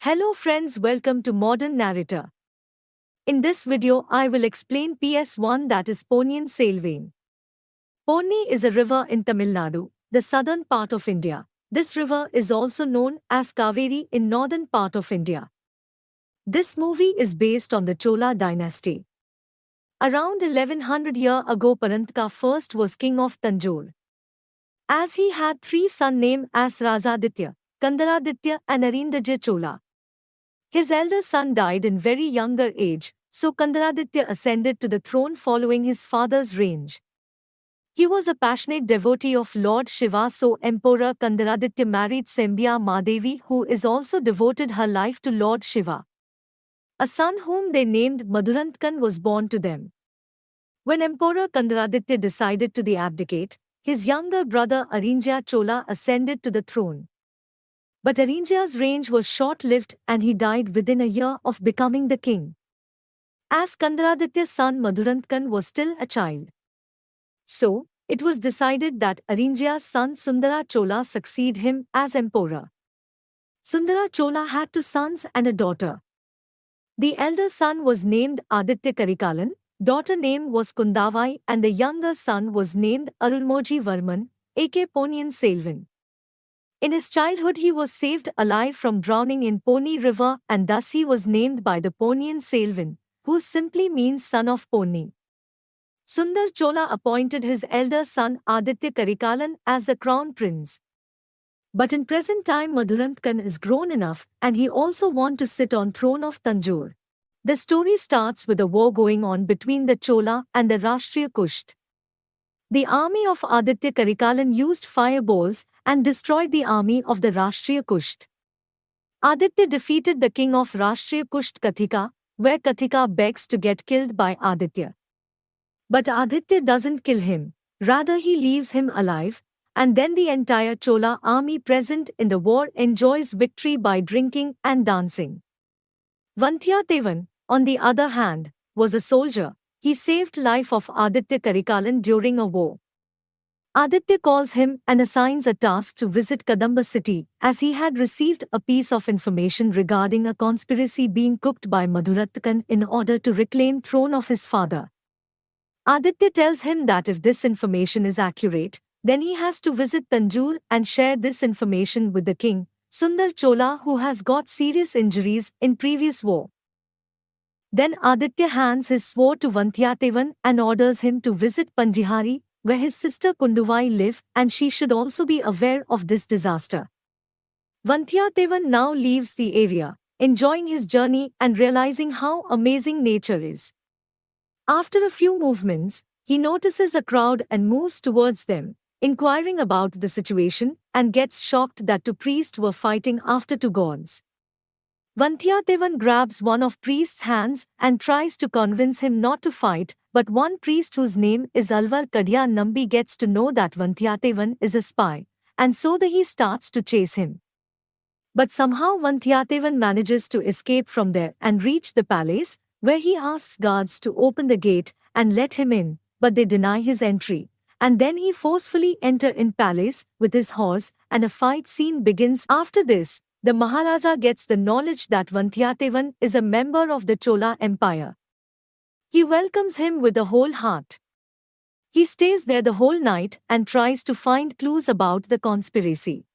Hello friends, welcome to Modern Narrator. In this video I will explain PS-1, that is Ponniyin Selvan. Ponni is a river in Tamil Nadu, the southern part of India. This river is also known as Kaveri in northern part of India. This movie is based on the Chola Dynasty. Around 1100 years ago, Parantaka first was king of Tanjore. As he had three sons named as Rajaditya, Kandaraditya and Arindajya Chola. His elder son died in very younger age, so Kandaraditya ascended to the throne following his father's reign. He was a passionate devotee of Lord Shiva, so Emperor Kandaraditya married Sembya Madevi, who is also devoted her life to Lord Shiva. A son whom they named Madhurantkan was born to them. When Emperor Kandaraditya decided to abdicate, his younger brother Arinjaya Chola ascended to the throne. But Arinjaya's reign was short-lived and he died within a year of becoming the king. As Kandaraditya's son Madhurantkan was still a child. So, it was decided that Arinjaya's son Sundara Chola succeed him as emperor. Sundara Chola had two sons and a daughter. The elder son was named Aditya Karikalan, daughter name was Kundavai, and the younger son was named Arulmozhivarman, aka Ponniyin Selvan. In his childhood he was saved alive from drowning in Ponni river, and thus he was named by the Ponniyin Selvan, who simply means son of Ponni. Sundar Chola appointed his elder son Aditya Karikalan as the crown prince. But in present time Madhurantkan is grown enough and he also want to sit on throne of Tanjore. The story starts with a war going on between the Chola and the Rashtriya Kusht. The army of Aditya Karikalan used fireballs and destroyed the army of the Rashtriya Kusht. Aditya defeated the king of Rashtriya Kusht Kathika, where Kathika begs to get killed by Aditya. But Aditya doesn't kill him, rather he leaves him alive, and then the entire Chola army present in the war enjoys victory by drinking and dancing. Vantiyathevan, on the other hand, was a soldier. He saved life of Aditya Karikalan during a war. Aditya calls him and assigns a task to visit Kadamba city, as he had received a piece of information regarding a conspiracy being cooked by Madhurantkan in order to reclaim throne of his father. Aditya tells him that if this information is accurate, then he has to visit Tanjore and share this information with the king, Sundar Chola, who has got serious injuries in previous war. Then Aditya hands his sword to Vantiyathevan and orders him to visit Panjihari, where his sister Kunduvai live, and she should also be aware of this disaster. Vantiyathevan now leaves the area, enjoying his journey and realizing how amazing nature is. After a few movements, he notices a crowd and moves towards them, inquiring about the situation, and gets shocked that two priests were fighting after two gods. Vantiyathevan grabs one of priest's hands and tries to convince him not to fight, but one priest whose name is Alvar Kadya Nambi gets to know that Vantiyathevan is a spy, and so he starts to chase him. But somehow Vantiyathevan manages to escape from there and reach the palace, where he asks guards to open the gate and let him in, but they deny his entry, and then he forcefully enters in palace with his horse, and a fight scene begins. After this, the Maharaja gets the knowledge that Vantiyathevan is a member of the Chola Empire. He welcomes him with a whole heart. He stays there the whole night and tries to find clues about the conspiracy.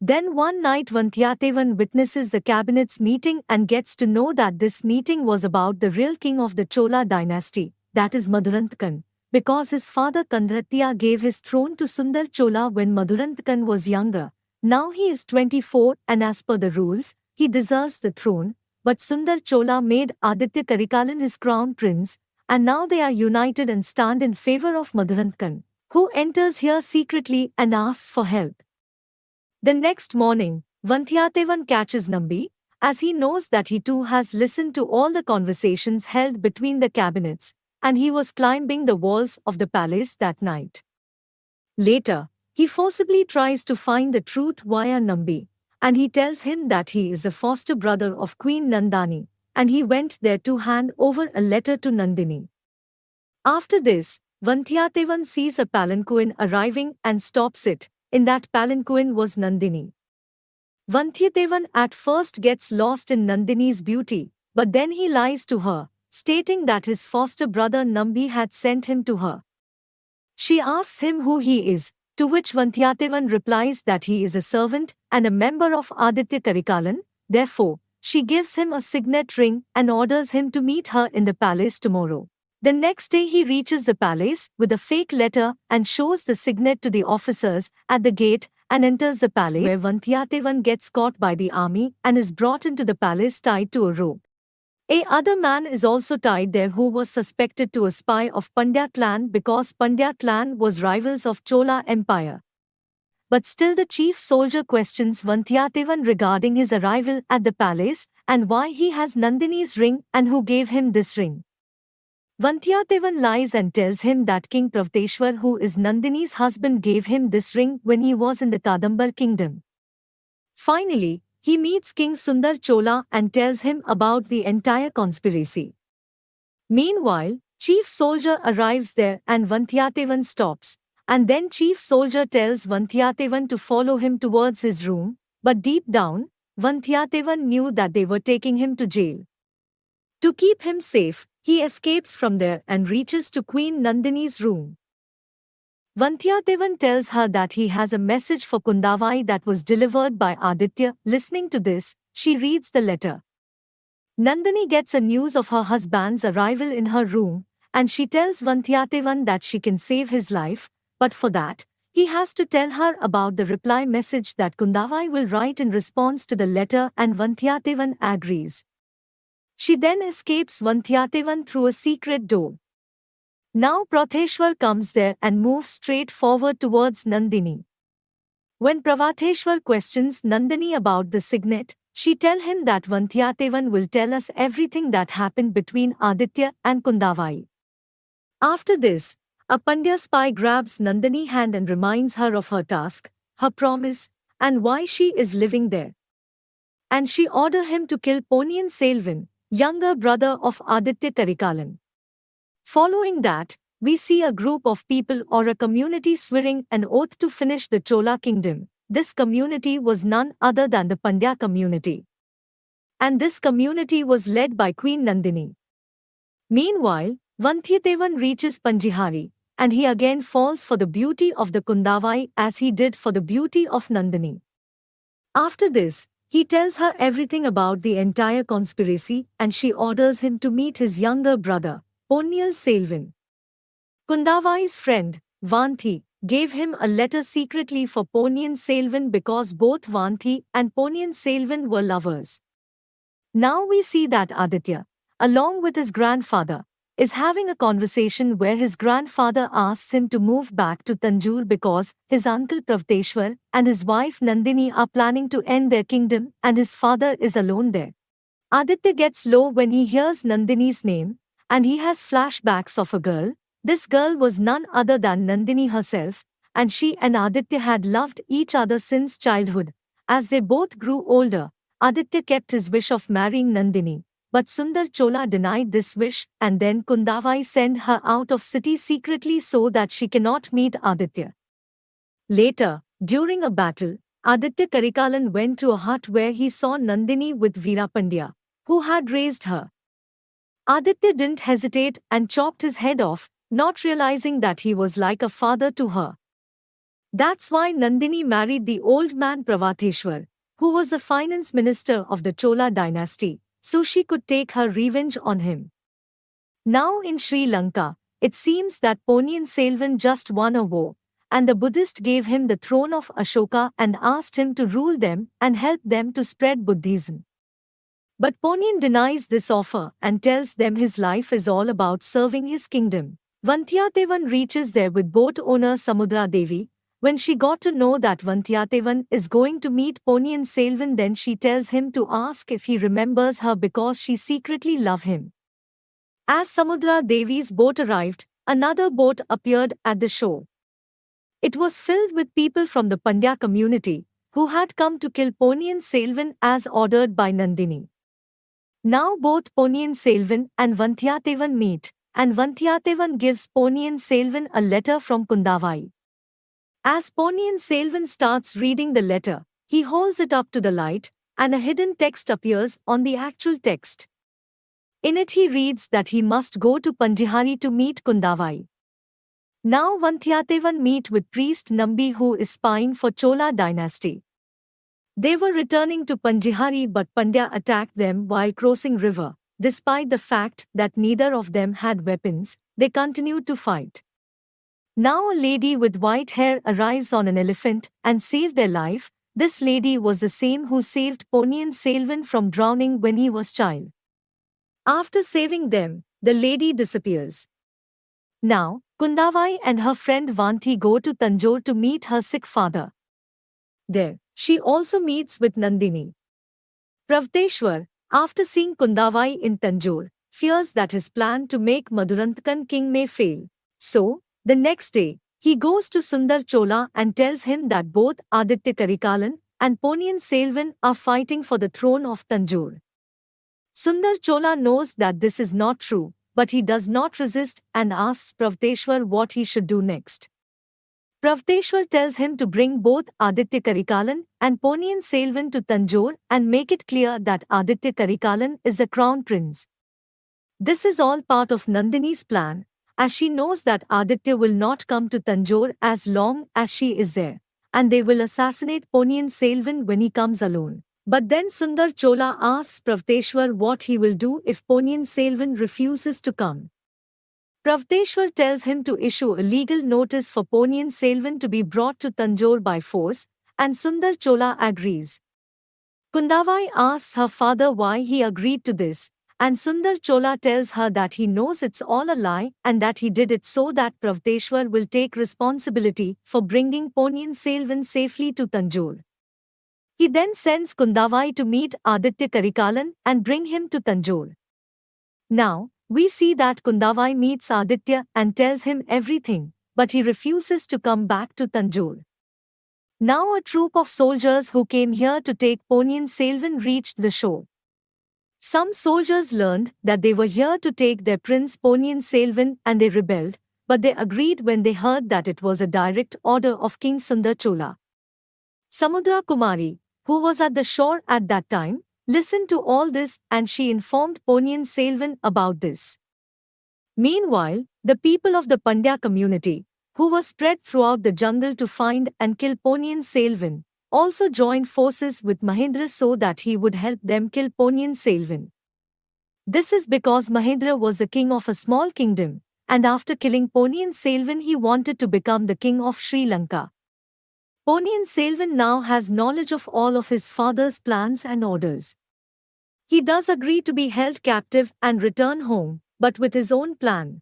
Then one night Vantiyathevan witnesses the cabinet's meeting and gets to know that this meeting was about the real king of the Chola dynasty, that is Madhurantkan, because his father Kandaratya gave his throne to Sundar Chola when Madhurantkan was younger. Now he is 24 and as per the rules, he deserves the throne, but Sundar Chola made Aditya Karikalan his crown prince, and now they are united and stand in favor of Madhurantkan, who enters here secretly and asks for help. The next morning, Vantiyathevan catches Nambi, as he knows that he too has listened to all the conversations held between the cabinets, and he was climbing the walls of the palace that night. Later, he forcibly tries to find the truth via Nambi, and he tells him that he is the foster brother of Queen Nandani, and he went there to hand over a letter to Nandini. After this, Vantiyathevan sees a palanquin arriving and stops it. In that palanquin was Nandini. Vandiyathevan at first gets lost in Nandini's beauty, but then he lies to her, stating that his foster brother Nambi had sent him to her. She asks him who he is, to which Vandiyathevan replies that he is a servant and a member of Aditya Karikalan. Therefore, she gives him a signet ring and orders him to meet her in the palace tomorrow. The next day he reaches the palace with a fake letter and shows the signet to the officers at the gate and enters the palace, where Vandiyathevan gets caught by the army and is brought into the palace tied to a rope. A other man is also tied there who was suspected to a spy of Pandya clan because Pandya clan was rivals of Chola Empire. But still the chief soldier questions Vandiyathevan regarding his arrival at the palace and why he has Nandini's ring and who gave him this ring. Vandiyathevan lies and tells him that King Pravteshwar, who is Nandini's husband, gave him this ring when he was in the Kadambar kingdom. Finally, he meets King Sundar Chola and tells him about the entire conspiracy. Meanwhile, Chief Soldier arrives there and Vandiyathevan stops, and then Chief Soldier tells Vandiyathevan to follow him towards his room, but deep down, Vandiyathevan knew that they were taking him to jail. To keep him safe, he escapes from there and reaches to Queen Nandini's room. Vandiyathevan tells her that he has a message for Kundavai that was delivered by Aditya. Listening to this, she reads the letter. Nandini gets a news of her husband's arrival in her room, and she tells Vandiyathevan that she can save his life, but for that, he has to tell her about the reply message that Kundavai will write in response to the letter, and Vandiyathevan agrees. She then escapes Vandiyathevan through a secret door. Now Pratheshwar comes there and moves straight forward towards Nandini. When Pravatheshwar questions Nandini about the signet, she tells him that Vandiyathevan will tell us everything that happened between Aditya and Kundavai. After this, a Pandya spy grabs Nandini's hand and reminds her of her task, her promise, and why she is living there. And she orders him to kill Ponniyin Selvan, younger brother of Aditya Karikalan. Following that, we see a group of people or a community swearing an oath to finish the Chola kingdom. This community was none other than the Pandya community. And this community was led by Queen Nandini. Meanwhile, Vandiyathevan reaches Panjihari, and he again falls for the beauty of the Kundavai as he did for the beauty of Nandini. After this, he tells her everything about the entire conspiracy and she orders him to meet his younger brother, Ponniyin Selvan. Kundavai's friend, Vanthi, gave him a letter secretly for Ponniyin Selvan because both Vanthi and Ponniyin Selvan were lovers. Now we see that Aditya, along with his grandfather, is having a conversation where his grandfather asks him to move back to Tanjore because his uncle Pravteshwar and his wife Nandini are planning to end their kingdom and his father is alone there. Aditya gets low when he hears Nandini's name, and he has flashbacks of a girl. This girl was none other than Nandini herself, and she and Aditya had loved each other since childhood. As they both grew older, Aditya kept his wish of marrying Nandini, but Sundar Chola denied this wish, and then Kundavai sent her out of city secretly so that she cannot meet Aditya. Later, during a battle, Aditya Karikalan went to a hut where he saw Nandini with Veera Pandya, who had raised her. Aditya didn't hesitate and chopped his head off, not realizing that he was like a father to her. That's why Nandini married the old man Pravatheshwar, who was the finance minister of the Chola Dynasty, so she could take her revenge on him. Now in Sri Lanka, it seems that Ponniyin Selvan just won a war, and the Buddhist gave him the throne of Ashoka and asked him to rule them and help them to spread Buddhism. But Ponniyin denies this offer and tells them his life is all about serving his kingdom. Vandiyathevan reaches there with boat owner Samudra Devi. When she got to know that Vandiyathevan is going to meet Ponniyin Selvan, then she tells him to ask if he remembers her because she secretly loves him. As Samudra Devi's boat arrived, another boat appeared at the shore. It was filled with people from the Pandya community, who had come to kill Ponniyin Selvan as ordered by Nandini. Now both Ponniyin Selvan and Vandiyathevan meet, and Vandiyathevan gives Ponniyin Selvan a letter from Kundavai. As Ponniyin Selvan starts reading the letter, He holds it up to the light, and a hidden text appears on the actual text. In it he reads that he must go to Pandihari to meet Kundavai. Now Vanthyadevan meet with priest Nambi who is spying for Chola Dynasty. They were returning to Pandihari but Pandya attacked them while crossing river. Despite the fact that neither of them had weapons, they continued to fight. Now a lady with white hair arrives on an elephant and saves their life. This lady was the same who saved Ponniyin Selvan from drowning when he was child. After saving them, the lady disappears. Now, Kundavai and her friend Vanthi go to Tanjore to meet her sick father. There, she also meets with Nandini. Pravteshwar, after seeing Kundavai in Tanjore, fears that his plan to make Maduranthakan king may fail. So, the next day, he goes to Sundar Chola and tells him that both Aditya Karikalan and Ponniyin Selvan are fighting for the throne of Tanjore. Sundar Chola knows that this is not true, but he does not resist and asks Pravteshwar what he should do next. Pravteshwar tells him to bring both Aditya Karikalan and Ponniyin Selvan to Tanjore and make it clear that Aditya Karikalan is the crown prince. This is all part of Nandini's plan, as she knows that Aditya will not come to Tanjore as long as she is there, and they will assassinate Ponniyin Selvan when he comes alone. But then Sundar Chola asks Pravteshwar what he will do if Ponniyin Selvan refuses to come. Pravteshwar tells him to issue a legal notice for Ponniyin Selvan to be brought to Tanjore by force, and Sundar Chola agrees. Kundavai asks her father why he agreed to this, and Sundar Chola tells her that he knows it's all a lie and that he did it so that Pravteshwar will take responsibility for bringing Ponniyin Selvan safely to Tanjore. He then sends Kundavai to meet Aditya Karikalan and bring him to Tanjore. Now, we see that Kundavai meets Aditya and tells him everything, but he refuses to come back to Tanjore. Now a troop of soldiers who came here to take Ponniyin Selvan reached the shore. Some soldiers learned that they were here to take their prince Ponniyin Selvan and they rebelled, but they agreed when they heard that it was a direct order of King Sundar Chola. Samudra Kumari, who was at the shore at that time, listened to all this and she informed Ponniyin Selvan about this. Meanwhile, the people of the Pandya community, who were spread throughout the jungle to find and kill Ponniyin Selvan, also joined forces with Mahendra so that he would help them kill Ponniyin Selvan. This is because Mahendra was the king of a small kingdom, and after killing Ponniyin Selvan he wanted to become the king of Sri Lanka. Ponniyin Selvan now has knowledge of all of his father's plans and orders. He does agree to be held captive and return home, but with his own plan.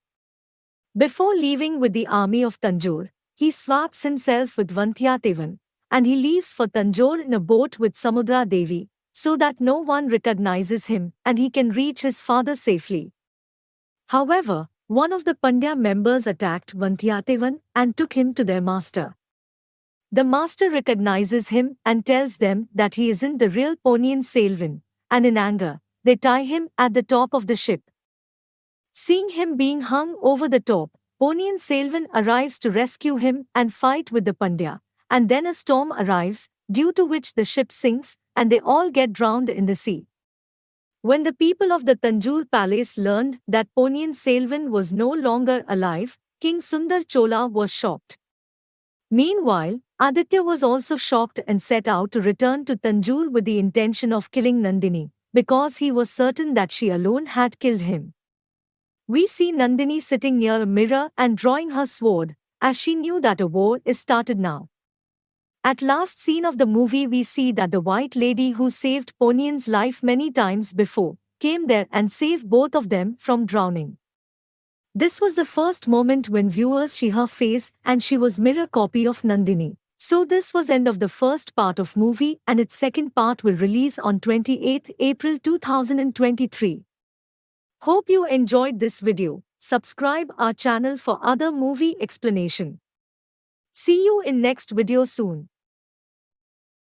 Before leaving with the army of Tanjore, he swaps himself with Vanthyadevan, and he leaves for Tanjore in a boat with Samudra Devi, so that no one recognizes him and he can reach his father safely. However, one of the Pandya members attacked Vanthyadevan and took him to their master. The master recognizes him and tells them that he isn't the real Ponniyin Selvan, and in anger, they tie him at the top of the ship. Seeing him being hung over the top, Ponniyin Selvan arrives to rescue him and fight with the Pandya, and then a storm arrives, due to which the ship sinks, and they all get drowned in the sea. When the people of the Tanjore palace learned that Ponniyin Selvan was no longer alive, King Sundar Chola was shocked. Meanwhile, Aditya was also shocked and set out to return to Tanjore with the intention of killing Nandini, because he was certain that she alone had killed him. We see Nandini sitting near a mirror and drawing her sword, as she knew that a war is started now. At last scene of the movie we see that the white lady who saved Ponniyin's life many times before, came there and saved both of them from drowning. This was the first moment when viewers see her face and she was mirror copy of Nandini. So this was end of the first part of movie and its second part will release on 28th April 2023. Hope you enjoyed this video. Subscribe our channel for other movie explanation. See you in next video soon.